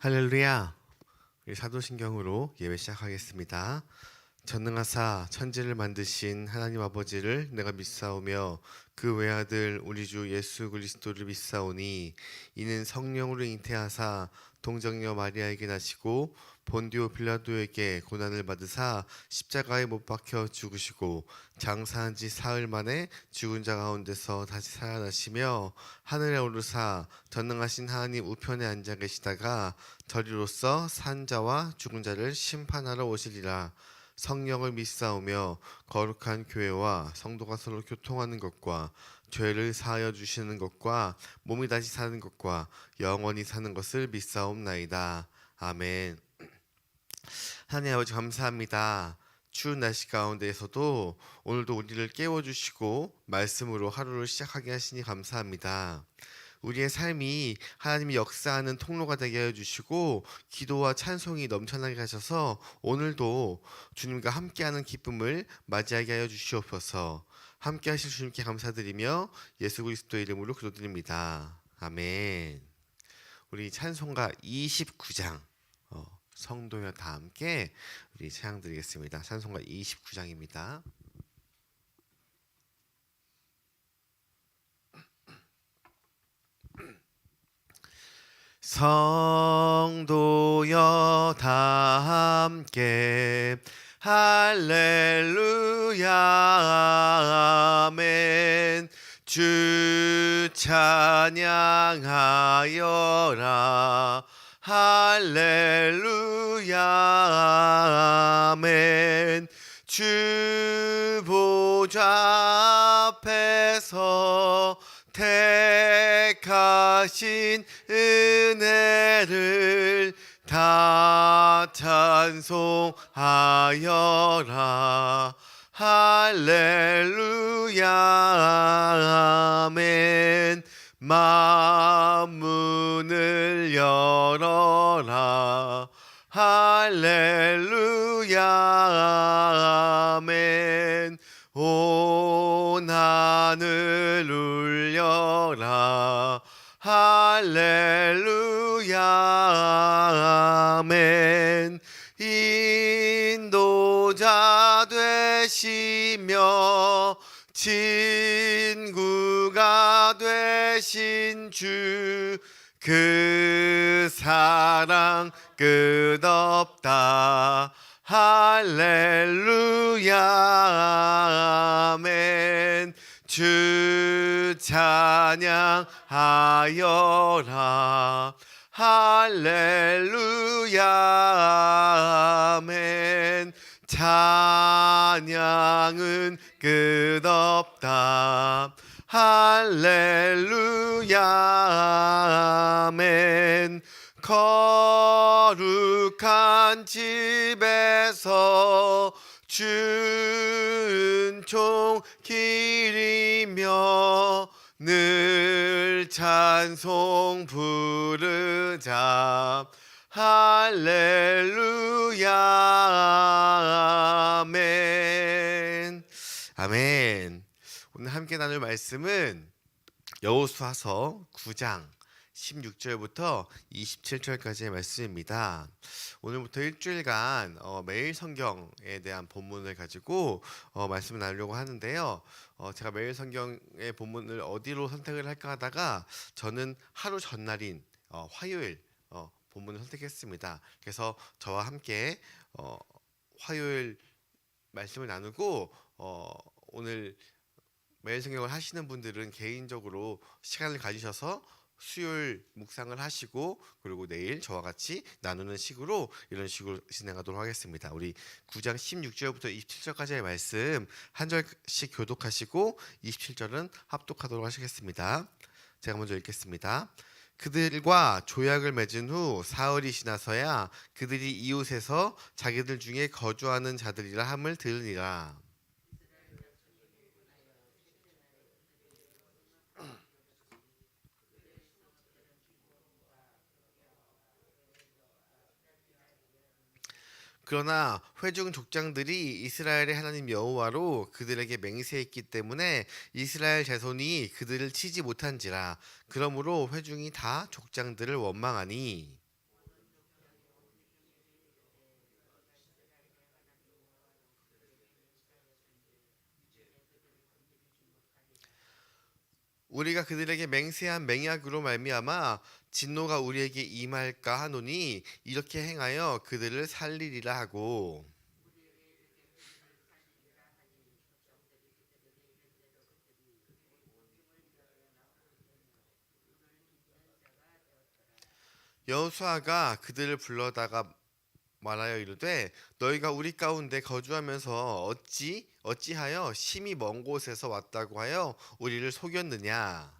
할렐루야. 우리 사도신경으로 예배 시작하겠습니다. 전능하사 천지를 만드신 하나님 아버지를 내가 믿사오며 그 외아들 우리 주 예수 그리스도를 믿사오니 이는 성령으로 잉태하사 동정녀 마리아에게 나시고 본디오 빌라도에게 고난을 받으사 십자가에 못 박혀 죽으시고 장사한 지 사흘 만에 죽은 자 가운데서 다시 살아나시며 하늘에 오르사 전능하신 하나님 우편에 앉아 계시다가 저리로서 산 자와 죽은 자를 심판하러 오시리라. 성령을 믿사오며 거룩한 교회와 성도가 서로 교통하는 것과 죄를 사하여 주시는 것과 몸이 다시 사는 것과 영원히 사는 것을 믿사옵나이다. 아멘. 하나님 아버지 감사합니다. 추운 날씨 가운데에서도 오늘도 우리를 깨워주시고 말씀으로 하루를 시작하게 하시니 감사합니다. 우리의 삶이 하나님이 역사하는 통로가 되게 하여 주시고 기도와 찬송이 넘쳐나게 하셔서 오늘도 주님과 함께하는 기쁨을 맞이하게 하여 주시옵소서. 함께 하실 주님께 감사드리며 예수 그리스도의 이름으로 기도드립니다. 아멘. 우리 찬송가 29장 성도여 다 함께 우리 찬양 드리겠습니다. 찬송가 29장입니다. 성도여 다 함께 할렐루야 아멘. 주 찬양하여라 할렐루야 아멘. 주 보좌 앞에서 택하신 은혜를 다 찬송하여라 할렐루야 아멘. 만문을 열어라 할렐루야 아멘. 온 하늘 울려라 할렐루야 아멘. 인도자 되시며 친구가 되신 주 그 사랑 끝없다 할렐루야 아멘. 주 찬양하여라 할렐루야 아멘. 찬양은 끝없다 할렐루야 아멘. 거룩한 집에서 준총 기리며 늘 찬송 부르자 할렐루야 아멘. 아멘. 오늘 함께 나눌 말씀은 여호수아서 9장 16절부터 27절까지의 말씀입니다. 오늘부터 일주일간 매일 성경에 대한 본문을 가지고 말씀을 나누려고 하는데요. 제가 매일 성경의 본문을 어디로 선택을 할까 하다가 저는 하루 전날인 화요일 본문을 선택했습니다. 그래서 저와 함께 화요일 말씀을 나누고 오늘 매일 성경을 하시는 분들은 개인적으로 시간을 가지셔서 수요일 묵상을 하시고 그리고 내일 저와 같이 나누는 식으로 이런 식으로 진행하도록 하겠습니다. 우리 9장 16절부터 27절까지의 말씀 한 절씩 교독하시고 27절은 합독하도록 하시겠습니다. 제가 먼저 읽겠습니다. 그들과 조약을 맺은 후 사흘이 지나서야 그들이 이웃에서 자기들 중에 거주하는 자들이라 함을 들으니라. 그러나 회중 족장들이 이스라엘의 하나님 여호와로 그들에게 맹세했기 때문에 이스라엘 자손이 그들을 치지 못한지라. 그러므로 회중이 다 족장들을 원망하니 우리가 그들에게 맹세한 맹약으로 말미암아 진노가 우리에게 임할까 하노니 이렇게 행하여 그들을 살리리라 하고. 여호수아가 그들을 불러다가 말하여 이르되 너희가 우리 가운데 거주하면서 어찌하여 심히 먼 곳에서 왔다고 하여 우리를 속였느냐.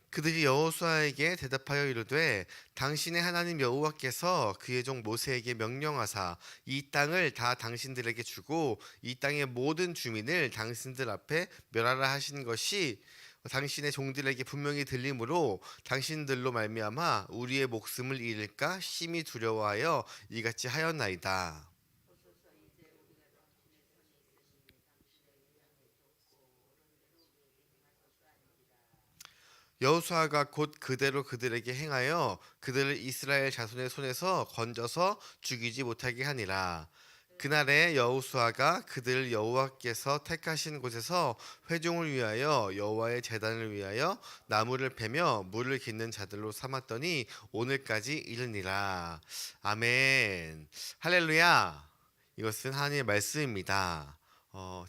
그들이 여호수아에게 대답하여 이르되 당신의 하나님 여호와께서 그의 종 모세에게 명령하사 이 땅을 다 당신들에게 주고 이 땅의 모든 주민을 당신들 앞에 멸하라 하신 것이 당신의 종들에게 분명히 들리므로 당신들로 말미암아 우리의 목숨을 잃을까 심히 두려워하여 이같이 하였나이다. 여호수아가 곧 그대로 그들에게 행하여 그들을 이스라엘 자손의 손에서 건져서 죽이지 못하게 하니라. 그날에 여호수아가 그들을 여호와께서 택하신 곳에서 회중을 위하여 여호와의 제단을 위하여 나무를 패며 물을 깃는 자들로 삼았더니 오늘까지 이르니라. 아멘. 할렐루야. 이것은 하나님의 말씀입니다.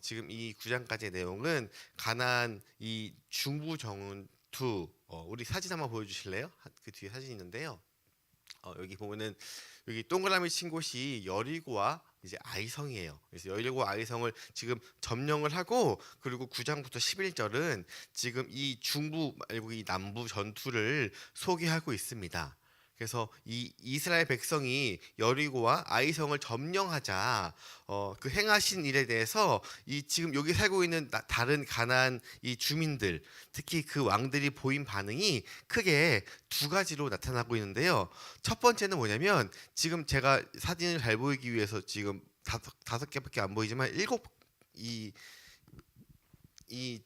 지금 이 9장까지의 내용은 가나안 이 중부 전투, 우리 사진 한번 보여주실래요? 그 뒤에 사진이 있는데요. 여기 보면은 여기 동그라미 친 곳이 여리고와 이제 아이성이에요. 그래서 여리고 아이성을 지금 점령을 하고, 그리고 9장부터 11절은 지금 이 중부 말고 이 남부 전투를 소개하고 있습니다. 그래서 이 이스라엘 백성이 여리고와 아이성을 점령하자 그 행하신 일에 대해서 이 지금 여기 살고 있는 다른 가나안 이 주민들, 특히 그 왕들이 보인 반응이 크게 두 가지로 나타나고 있는데요. 첫 번째는 뭐냐면, 지금 제가 사진을 잘 보이기 위해서 지금 다섯 개밖에 안 보이지만 일곱 이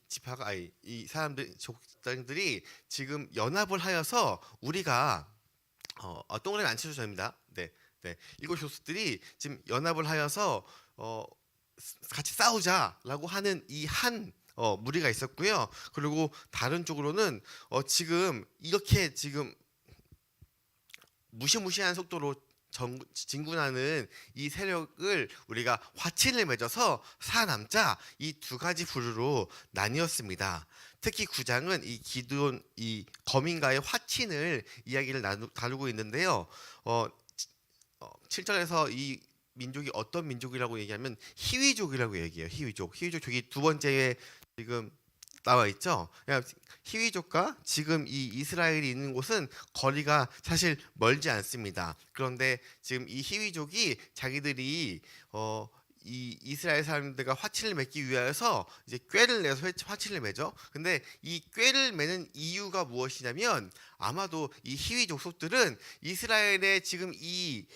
지파가 아니 이 사람들 족장들이 지금 연합을 하여서 우리가 동그라미 안 쳐주셔도 됩니다. 네, 네. 일곱 족속들이 지금 연합을 하여서 같이 싸우자라고 하는 이 한 무리가 있었고요. 그리고 다른 쪽으로는 지금 이렇게 지금 무시무시한 속도로 진군하는 이 세력을 우리가 화친을 맺어서 살아남자, 이 두 가지 부류로 나뉘었습니다. 특히 9장은 이 기드온 이 거민과의 화친을 이야기를 다루고 있는데요. 7절에서 이 민족이 어떤 민족이라고 얘기하면 히위족이라고 얘기해요. 히위족 저기 두 번째에 지금 나와 있죠. 히위족과 지금 이 이스라엘이 있는 곳은 거리가 사실 멀지 않습니다. 그런데 지금 이 히위족이 자기들이 이 이스라엘 사람들과 화친을 맺기 위하여서 이제 꾀를 내서 화친을 맺어. 근데 이 꾀를 매는 이유가 무엇이냐면, 아마도 이 히위족 속들은 이스라엘의 지금 이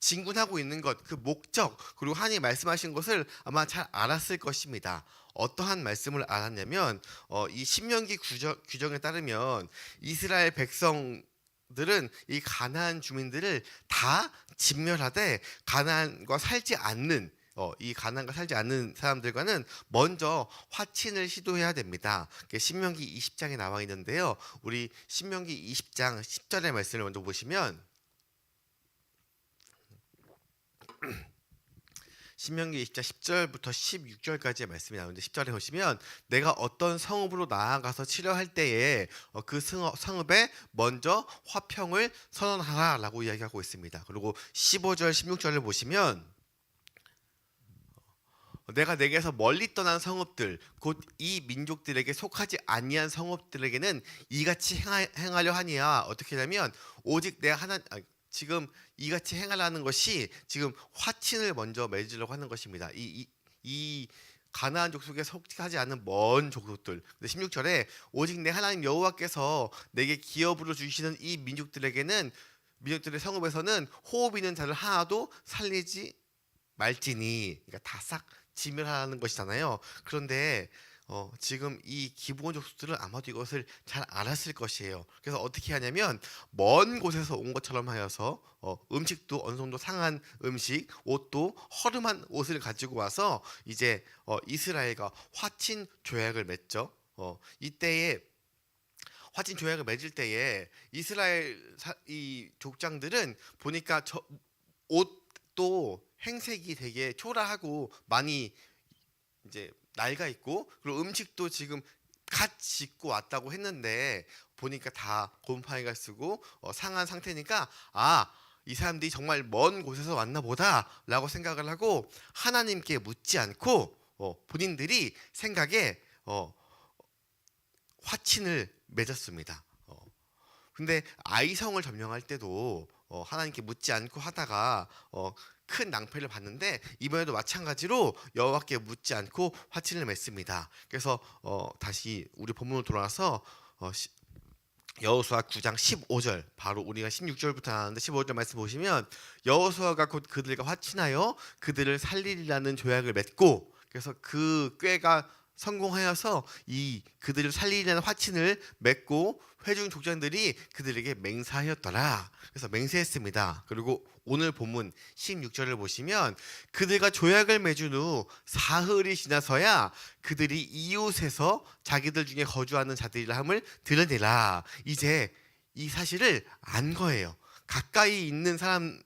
진군하고 있는 것, 그 목적, 그리고 하나님이 말씀하신 것을 아마 잘 알았을 것입니다. 어떠한 말씀을 알았냐면, 이 신명기 규정에 따르면 이스라엘 백성들은 이 가나안 주민들을 다 진멸하되 가나안과 살지 않는 이 가나안과 살지 않는 사람들과는 먼저 화친을 시도해야 됩니다. 신명기 20장에 나와 있는데요. 우리 신명기 20장 10절의 말씀을 먼저 보시면, 신명기 20장 10절부터 16절까지의 말씀이 나오는데, 10절에 보시면 내가 어떤 성읍으로 나아가서 치려할 때에 그 성읍에 먼저 화평을 선언하라라고 이야기하고 있습니다. 그리고 15절 16절을 보시면 내가 내게서 멀리 떠난 성읍들, 곧 이 민족들에게 속하지 아니한 성읍들에게는 이같이 행하려 하니야. 어떻게 하냐면 오직 내가 지금 이같이 행하라는 것이 지금 화친을 먼저 맺으려고 하는 것입니다. 이 가나안 족속에 속하지 않는 먼 족속들. 근데 16절에 오직 내 하나님 여호와께서 내게 기업으로 주시는 이 민족들에게는, 민족들의 성읍에서는 호흡 있는 자를 하나도 살리지 말지니. 그러니까 다 싹 진멸하는 것이잖아요. 그런데 지금 이 기브온 족속들은 아마도 이것을 잘 알았을 것이에요. 그래서 어떻게 하냐면 먼 곳에서 온 것처럼 하여서 음식도 어느 정도 상한 음식, 옷도 허름한 옷을 가지고 와서 이제 이스라엘과 화친 조약을 맺죠. 이때에 화친 조약을 맺을 때에 이스라엘 이 족장들은 보니까 저 옷도 행색이 되게 초라하고 많이 이제 낡아 있고, 그리고 음식도 지금 갓 짓고 왔다고 했는데 보니까 다 곰팡이가 쓰고 상한 상태니까, 이 사람들이 정말 먼 곳에서 왔나 보다라고 생각을 하고 하나님께 묻지 않고 본인들이 생각에 화친을 맺었습니다. 근데 아이성을 점령할 때도 하나님께 묻지 않고 하다가 큰 낭패를 봤는데, 이번에도 마찬가지로 여호와께 묻지 않고 화친을 맺습니다. 그래서 다시 우리 본문으로 돌아와서 여호수아 9장 15절, 바로 우리가 16절부터 나왔는데 15절 말씀 보시면, 여호수아가 곧 그들과 화친하여 그들을 살리리라는 조약을 맺고, 그래서 그 꾀가 성공하여서 이 그들을 살리려는 화친을 맺고 회중 족장들이 그들에게 맹세하였더라. 그래서 맹세했습니다. 그리고 오늘 본문 16절을 보시면, 그들과 조약을 맺은 후 사흘이 지나서야 그들이 이웃에서 자기들 중에 거주하는 자들이라 함을 드러내라. 이제 이 사실을 안 거예요. 가까이 있는 사람,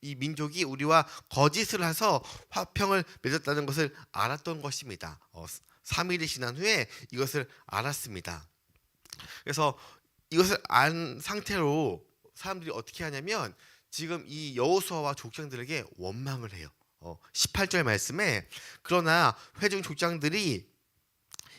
이 민족이 우리와 거짓을 해서 화평을 맺었다는 것을 알았던 것입니다. 3일이 지난 후에 이것을 알았습니다. 그래서 이것을 안 상태로 사람들이 어떻게 하냐면 지금 이 여호수아와 족장들에게 원망을 해요. 18절 말씀에, 그러나 회중 족장들이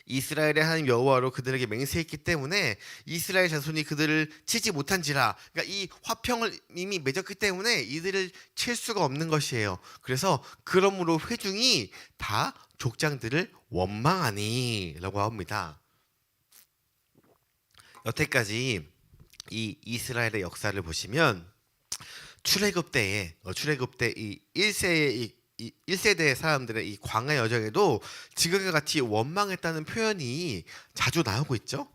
이스라엘의 하나님 여호와로 그들에게 맹세했기 때문에 이스라엘 자손이 그들을 치지 못한지라. 그러니까 이 화평을 이미 맺었기 때문에 이들을 칠 수가 없는 것이에요. 그래서 그러므로 회중이 다 족장들을 원망하니라고 합니다. 여태까지 이 이스라엘의 역사를 보시면 출애굽 때이 1세의 이 1세대 사람들의 이 광야 여정에도 지금과 같이 원망했다는 표현이 자주 나오고 있죠.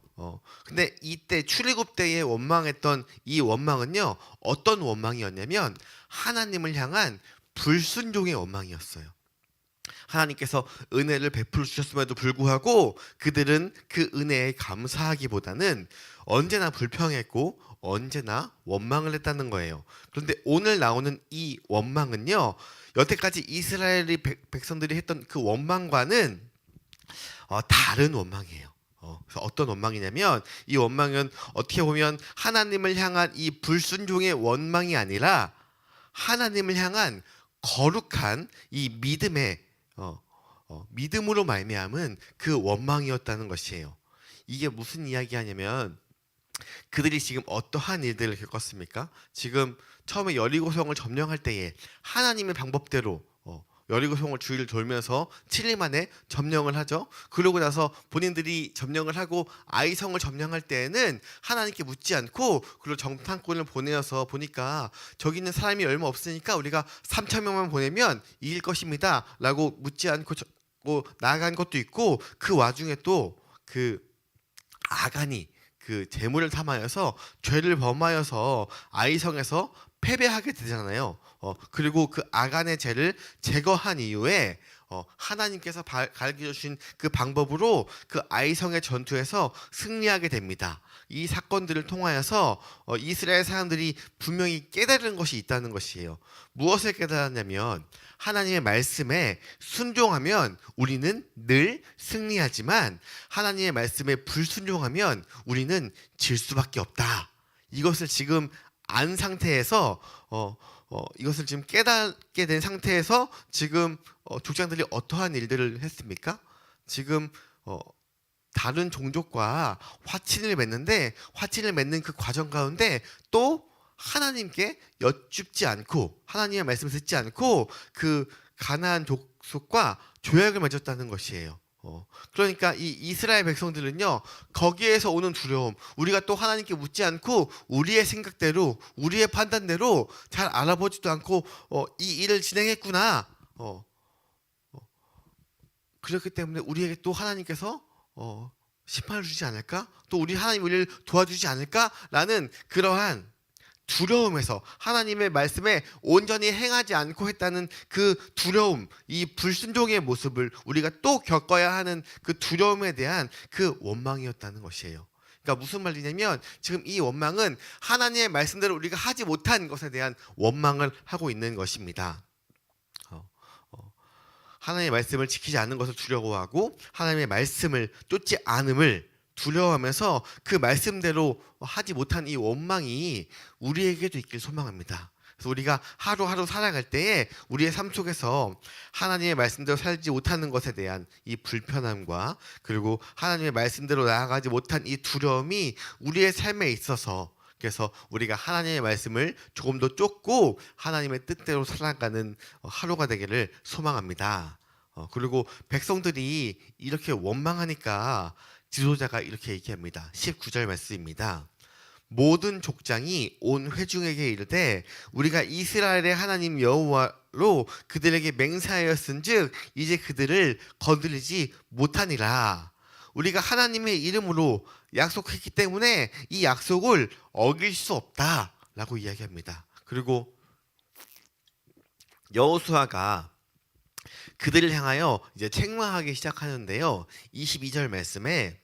근데 이때 출애굽 때에 원망했던 이 원망은요, 어떤 원망이었냐면 하나님을 향한 불순종의 원망이었어요. 하나님께서 은혜를 베풀어 주셨음에도 불구하고 그들은 그 은혜에 감사하기보다는 언제나 불평했고 언제나 원망을 했다는 거예요. 그런데 오늘 나오는 이 원망은요, 여태까지 이스라엘의 백성들이 했던 그 원망과는 다른 원망이에요. 그래서 어떤 원망이냐면, 이 원망은 어떻게 보면 하나님을 향한 이 불순종의 원망이 아니라 하나님을 향한 거룩한 이 믿음의 믿음으로 말미암은 그 원망이었다는 것이에요. 이게 무슨 이야기하냐면, 그들이 지금 어떠한 일들을 겪었습니까? 지금 처음에 여리고성을 점령할 때에 하나님의 방법대로 여리고성을 주위를 돌면서 7일 만에 점령을 하죠. 그러고 나서 본인들이 점령을 하고 아이성을 점령할 때에는 하나님께 묻지 않고, 그리고 정탐꾼을 보내어서 보니까 저기 있는 사람이 얼마 없으니까 우리가 3,000명만 보내면 이길 것입니다 라고 묻지 않고 나아간 것도 있고, 그 와중에 또 그 아간이 그 재물을 탐하여서 죄를 범하여서 아이성에서 패배하게 되잖아요. 그리고 그 아간의 죄를 제거한 이후에 하나님께서 가르쳐 주신 그 방법으로 그 아이성의 전투에서 승리하게 됩니다. 이 사건들을 통하여서 이스라엘 사람들이 분명히 깨달은 것이 있다는 것이에요. 무엇을 깨달았냐면, 하나님의 말씀에 순종하면 우리는 늘 승리하지만 하나님의 말씀에 불순종하면 우리는 질 수밖에 없다. 이것을 지금 안 상태에서 이것을 지금 깨닫게 된 상태에서 지금 족장들이 어떠한 일들을 했습니까? 지금 다른 종족과 화친을 맺는데, 화친을 맺는 그 과정 가운데 또 하나님께 여쭙지 않고 하나님의 말씀을 듣지 않고 그 가나안 족속과 조약을 맺었다는 것이에요. 그러니까 이 이스라엘 백성들은요, 거기에서 오는 두려움, 우리가 또 하나님께 묻지 않고 우리의 생각대로 우리의 판단대로 잘 알아보지도 않고 이 일을 진행했구나, 그렇기 때문에 우리에게 또 하나님께서 심판을 주지 않을까? 또 우리 하나님 우리를 도와주지 않을까라는 그러한 두려움에서 하나님의 말씀에 온전히 행하지 않고 했다는 그 두려움, 이 불순종의 모습을 우리가 또 겪어야 하는 그 두려움에 대한 그 원망이었다는 것이에요. 그러니까 무슨 말이냐면 지금 이 원망은 하나님의 말씀대로 우리가 하지 못한 것에 대한 원망을 하고 있는 것입니다. 하나님의 말씀을 지키지 않는 것을 두려워하고 하나님의 말씀을 쫓지 않음을 두려워하면서 그 말씀대로 하지 못한 이 원망이 우리에게도 있길 소망합니다. 그래서 우리가 하루하루 살아갈 때에 우리의 삶 속에서 하나님의 말씀대로 살지 못하는 것에 대한 이 불편함과 그리고 하나님의 말씀대로 나아가지 못한 이 두려움이 우리의 삶에 있어서 그래서 우리가 하나님의 말씀을 조금 더 쫓고 하나님의 뜻대로 살아가는 하루가 되기를 소망합니다. 그리고 백성들이 이렇게 원망하니까 지도자가 이렇게 얘기합니다. 19절 말씀입니다. 모든 족장이 온 회중에게 이르되 우리가 이스라엘의 하나님 여호와로 그들에게 맹세하였은즉 이제 그들을 거느리지 못하니라. 우리가 하나님의 이름으로 약속했기 때문에 이 약속을 어길 수 없다라고 이야기합니다. 그리고 여호수아가 그들을 향하여 이제 책망하기 시작하는데요. 22절 말씀에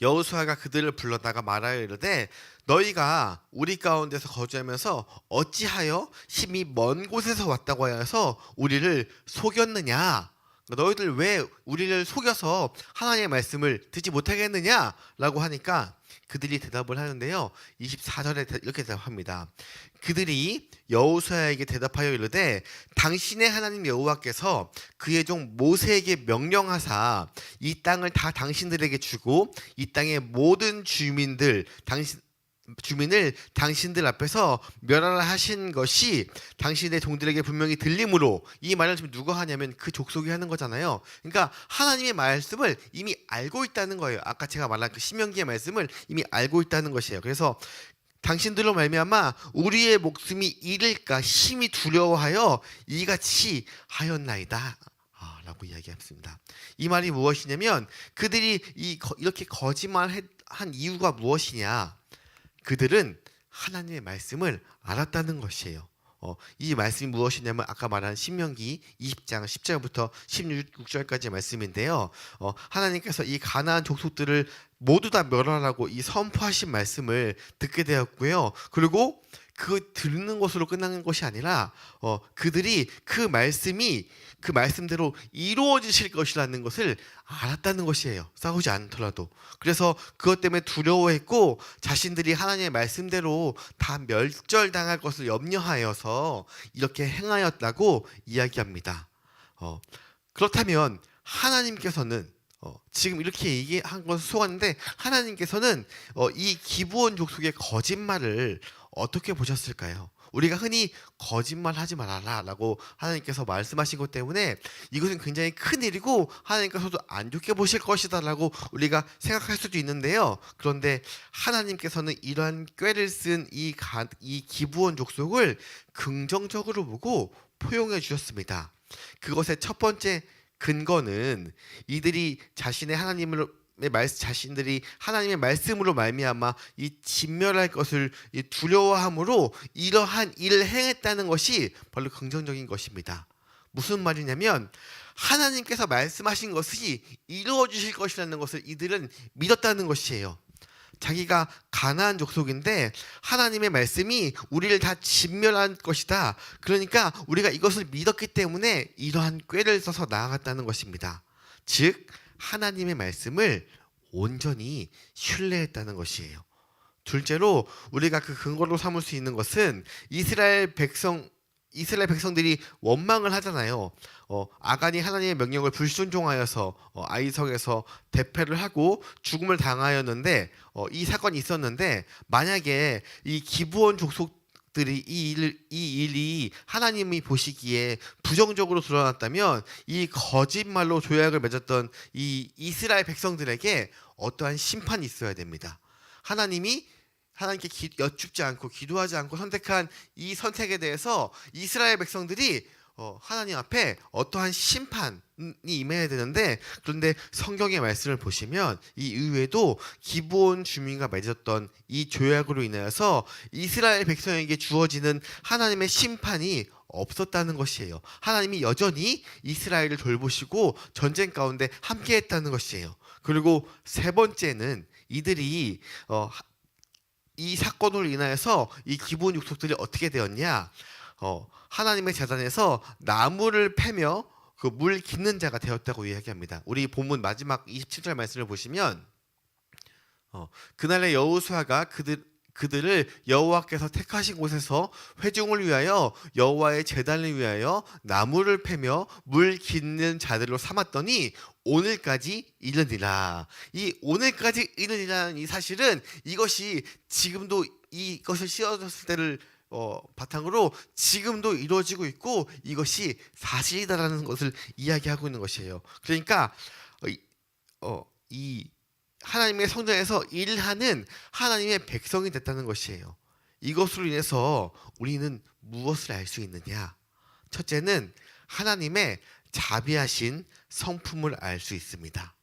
여호수아가 그들을 불러다가 말하여 이르되 너희가 우리 가운데서 거주하면서 어찌하여 심히 먼 곳에서 왔다고 하여서 우리를 속였느냐? 너희들 왜 우리를 속여서 하나님의 말씀을 듣지 못하게 했느냐라고 하니까 그들이 대답을 하는데요. 24절에 이렇게 대답합니다. 그들이 여호수아에게 대답하여 이르되 당신의 하나님 여호와께서 그의 종 모세에게 명령하사 이 땅을 다 당신들에게 주고 이 땅의 모든 주민을 당신들 앞에서 멸하라 하신 것이 당신의 종들에게 분명히 들림으로 이 말을 지금 누가 하냐면 그 족속이 하는 거잖아요. 그러니까 하나님의 말씀을 이미 알고 있다는 거예요. 아까 제가 말한 그 신명기의 말씀을 이미 알고 있다는 것이에요. 그래서 당신들로 말미암아 우리의 목숨이 잃을까 심히 두려워하여 이같이 하였나이다 라고 이야기했습니다. 이 말이 무엇이냐면 그들이 이렇게 거짓말한 이유가 무엇이냐, 그들은 하나님의 말씀을 알았다는 것이에요. 이 말씀이 무엇이냐면 아까 말한 신명기 20장 10절부터 16절까지의 말씀인데요. 하나님께서 이 가나안 족속들을 모두 다 멸하라고 이 선포하신 말씀을 듣게 되었고요. 그리고 그 듣는 것으로 끝나는 것이 아니라 그들이 그 말씀이 그 말씀대로 이루어지실 것이라는 것을 알았다는 것이에요. 싸우지 않더라도. 그래서 그것 때문에 두려워했고 자신들이 하나님의 말씀대로 다 멸절당할 것을 염려하여서 이렇게 행하였다고 이야기합니다. 그렇다면 하나님께서는 지금 이렇게 얘기한 것을 속았는데 하나님께서는 이 기브온 족속의 거짓말을 어떻게 보셨을까요? 우리가 흔히 거짓말하지 말아라 라고 하나님께서 말씀하신 것 때문에 이것은 굉장히 큰 일이고 하나님께서도 안 좋게 보실 것이다 라고 우리가 생각할 수도 있는데요. 그런데 하나님께서는 이러한 꾀를 쓴 이 기브온 족속을 긍정적으로 보고 포용해 주셨습니다. 그것의 첫 번째 근거는 이들이 자신들이 하나님의 말씀으로 말미암아 이 진멸할 것을 두려워함으로 이러한 일을 행했다는 것이 바로 긍정적인 것입니다. 무슨 말이냐면 하나님께서 말씀하신 것이 이루어 주실 것이라는 것을 이들은 믿었다는 것이에요. 자기가 가나안 족속인데 하나님의 말씀이 우리를 다 진멸할 것이다. 그러니까 우리가 이것을 믿었기 때문에 이러한 꾀를 써서 나아갔다는 것입니다. 즉 하나님의 말씀을 온전히 신뢰했다는 것이에요. 둘째로 우리가 그 근거로 삼을 수 있는 것은 이스라엘 백성들이 원망을 하잖아요. 아간이 하나님의 명령을 불순종하여서 아이성에서 대패를 하고 죽음을 당하였는데 이 사건이 있었는데 만약에 이 기브온 족속들이 이 일이 하나님이 보시기에 부정적으로 드러났다면 이 거짓말로 조약을 맺었던 이 이스라엘 백성들에게 어떠한 심판이 있어야 됩니다. 하나님께 여쭙지 않고 기도하지 않고 선택한 이 선택에 대해서 이스라엘 백성들이 하나님 앞에 어떠한 심판이 임해야 되는데, 그런데 성경의 말씀을 보시면 이 이후에도 기브온 주민과 맺었던 이 조약으로 인하여서 이스라엘 백성에게 주어지는 하나님의 심판이 없었다는 것이에요. 하나님이 여전히 이스라엘을 돌보시고 전쟁 가운데 함께했다는 것이에요. 그리고 세 번째는 이들이 이 사건으로 인하여서 이 기브온 족속들이 어떻게 되었냐? 하나님의 제단에서 나무를 패며 그 물 깃는 자가 되었다고 이야기합니다. 우리 본문 마지막 27절 말씀을 보시면 그날의 여호수아가 그들을 여호와께서 택하신 곳에서 회중을 위하여 여호와의 제단을 위하여 나무를 패며 물 깃는 자들로 삼았더니 오늘까지 이르니라. 이 오늘까지 이르니라는 이 사실은 이것이 지금도 이것을 씌워졌을 때를 바탕으로 지금도 이루어지고 있고 이것이 사실이다라는 것을 이야기하고 있는 것이에요. 그러니까 이 하나님의 성전에서 일하는 하나님의 백성이 됐다는 것이에요. 이것으로 인해서 우리는 무엇을 알 수 있느냐? 첫째는 하나님의 자비하신 성품을 알 수 있습니다.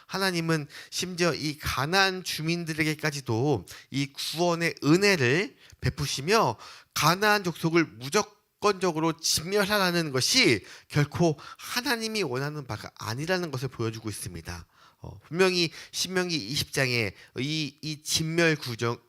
하나님은 심지어 이 가나안 주민들에게까지도 이 구원의 은혜를 베푸시며 가나안 족속을 무조건적으로 진멸하라는 것이 결코 하나님이 원하는 바가 아니라는 것을 보여주고 있습니다. 분명히 신명기 20장의 이 진멸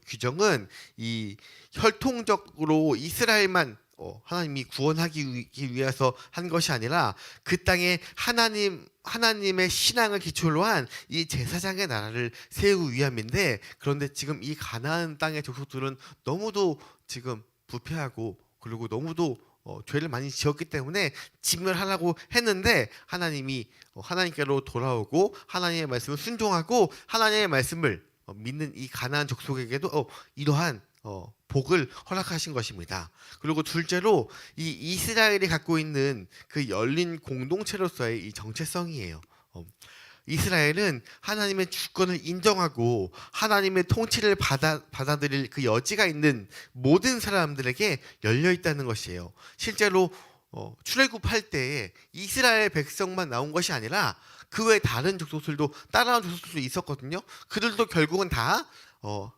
규정은 이 혈통적으로 이스라엘만 하나님이 구원하기 위해서 한 것이 아니라 그 땅에 하나님의 신앙을 기초로 한 이 제사장의 나라를 세우기 위함인데, 그런데 지금 이 가나안 땅의 족속들은 너무도 지금 부패하고 그리고 너무도 죄를 많이 지었기 때문에 진멸하라고 했는데 하나님이 하나님께로 돌아오고 하나님의 말씀을 순종하고 하나님의 말씀을 믿는 이 가나안 족속에게도 이러한 복을 허락하신 것입니다. 그리고 둘째로 이 이스라엘이 갖고 있는 그 열린 공동체로서의 이 정체성이에요. 이스라엘은 하나님의 주권을 인정하고 하나님의 통치를 받아들일 그 여지가 있는 모든 사람들에게 열려 있다는 것이에요. 실제로 출애굽할 때에 이스라엘 백성만 나온 것이 아니라 그 외 다른 족속들도 따라온 족속들도 있었거든요. 그들도 결국은 다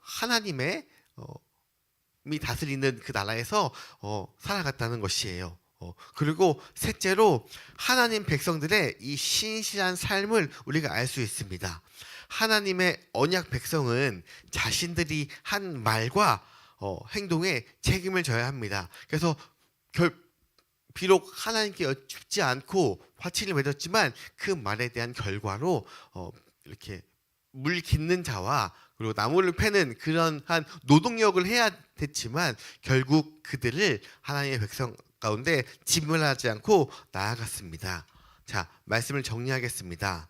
하나님의 이 다스리는 그 나라에서 살아갔다는 것이에요. 그리고 셋째로 하나님 백성들의 이 신실한 삶을 우리가 알 수 있습니다. 하나님의 언약 백성은 자신들이 한 말과 행동에 책임을 져야 합니다. 그래서 비록 하나님께 여쭙지 않고 화친을 맺었지만 그 말에 대한 결과로 이렇게 물 깃는 자와 그리고 나무를 패는 그런 한 노동력을 해야 됐지만 결국 그들을 하나님의 백성 가운데 진멸하지 않고 나아갔습니다. 자, 말씀을 정리하겠습니다.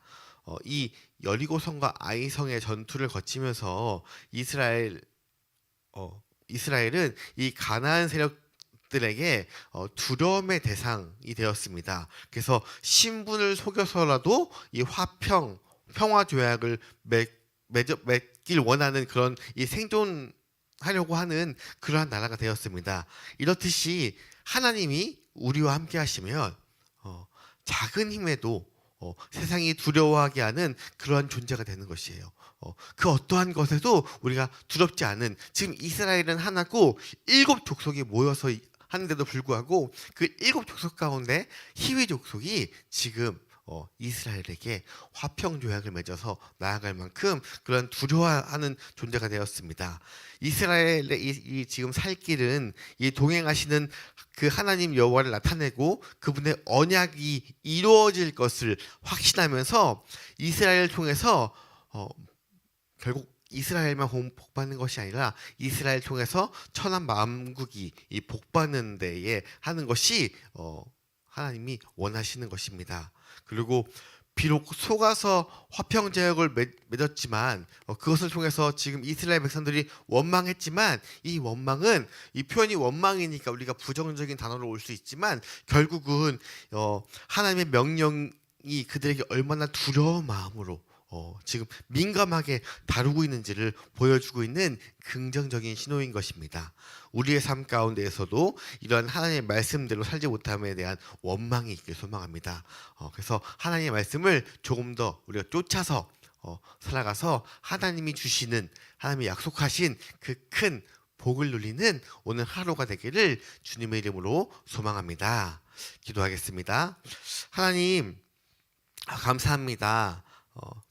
이 여리고성과 아이성의 전투를 거치면서 이스라엘은 이 가나안 세력들에게 두려움의 대상이 되었습니다. 그래서 신분을 속여서라도 이 평화 조약을 맺길 원하는 그런 이 생존하려고 하는 그러한 나라가 되었습니다. 이렇듯이 하나님이 우리와 함께 하시면 작은 힘에도 세상이 두려워하게 하는 그러한 존재가 되는 것이에요. 그 어떠한 것에도 우리가 두렵지 않은, 지금 이스라엘은 하나고 7 족속이 모여서 하는데도 불구하고 그 7 족속 가운데 히위 족속이 지금 이스라엘에게 화평 조약을 맺어서 나아갈 만큼 그런 두려워하는 존재가 되었습니다. 이스라엘의 이 지금 살 길은 이 동행하시는 그 하나님 여호와를 나타내고 그분의 언약이 이루어질 것을 확신하면서 이스라엘을 통해서 결국 이스라엘만 복받는 것이 아니라 이스라엘 통해서 천한 만국이 이 복받는 데에 하는 것이 하나님이 원하시는 것입니다. 그리고 비록 속아서 화평 제약을 맺었지만 그것을 통해서 지금 이스라엘 백성들이 원망했지만 이 원망은, 이 표현이 원망이니까 우리가 부정적인 단어로 올 수 있지만 결국은 하나님의 명령이 그들에게 얼마나 두려운 마음으로 지금 민감하게 다루고 있는지를 보여주고 있는 긍정적인 신호인 것입니다. 우리의 삶 가운데에서도 이러한 하나님의 말씀대로 살지 못함에 대한 원망이 있길 소망합니다. 그래서 하나님의 말씀을 조금 더 우리가 쫓아서 살아가서 하나님이 주시는, 하나님이 약속하신 그 큰 복을 누리는 오늘 하루가 되기를 주님의 이름으로 소망합니다. 기도하겠습니다. 하나님, 감사합니다.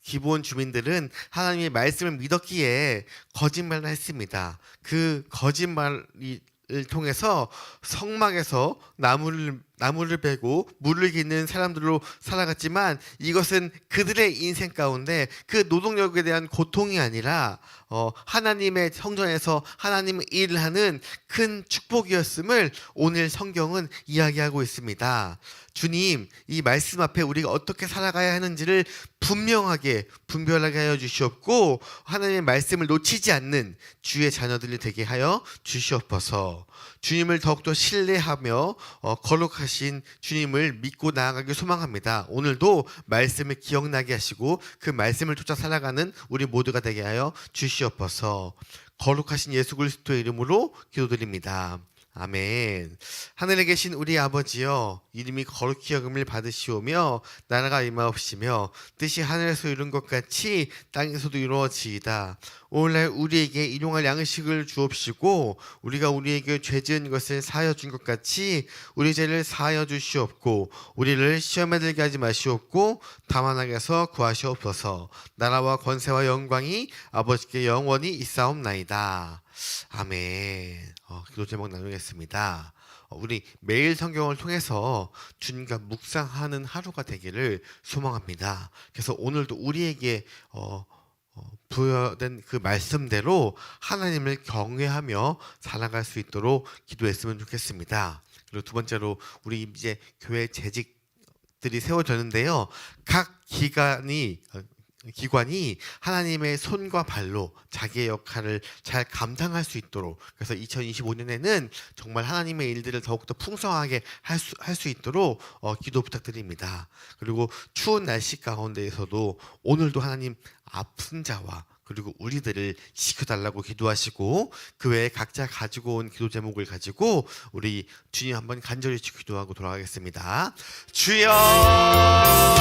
기본 주민들은 하나님의 말씀을 믿었기에 거짓말을 했습니다. 그 거짓말을 통해서 성막에서 나무를 베고 물을 기는 사람들로 살아갔지만 이것은 그들의 인생 가운데 그 노동력에 대한 고통이 아니라 하나님의 성전에서 하나님의 일을 하는 큰 축복이었음을 오늘 성경은 이야기하고 있습니다. 주님, 이 말씀 앞에 우리가 어떻게 살아가야 하는지를 분명하게 분별하게 하여 주시옵고 하나님의 말씀을 놓치지 않는 주의 자녀들이 되게 하여 주시옵소서. 주님을 더욱더 신뢰하며 거룩하신 주님을 믿고 나아가길 소망합니다. 오늘도 말씀을 기억나게 하시고 그 말씀을 쫓아 살아가는 우리 모두가 되게 하여 주시옵소서. 거룩하신 예수 그리스도의 이름으로 기도드립니다. 아멘. 하늘에 계신 우리 아버지여, 이름이 거룩히 여김을 받으시오며 나라가 임하옵시며 뜻이 하늘에서 이룬 것 같이 땅에서도 이루어지이다. 오늘날 우리에게 일용할 양식을 주옵시고 우리가 우리에게 죄 지은 것을 사하여 준 것 같이 우리 죄를 사하여 주시옵고 우리를 시험에 들게 하지 마시옵고 다만 악에서 구하시옵소서. 나라와 권세와 영광이 아버지께 영원히 있사옵나이다. 아멘. 기도 제목 나누겠습니다. 우리 매일 성경을 통해서 주님과 묵상하는 하루가 되기를 소망합니다. 그래서 오늘도 우리에게 부여된 그 말씀대로 하나님을 경외하며 살아갈 수 있도록 기도했으면 좋겠습니다. 그리고 두 번째로 우리 이제 교회 재직들이 세워졌는데요. 각 기관이 하나님의 손과 발로 자기의 역할을 잘 감당할 수 있도록, 그래서 2025년에는 정말 하나님의 일들을 더욱더 풍성하게 할 수 있도록 기도 부탁드립니다. 그리고 추운 날씨 가운데에서도 오늘도 하나님 아픈 자와 그리고 우리들을 지켜달라고 기도하시고 그 외에 각자 가지고 온 기도 제목을 가지고 우리 주님 한번 간절히 기도하고 돌아가겠습니다. 주여!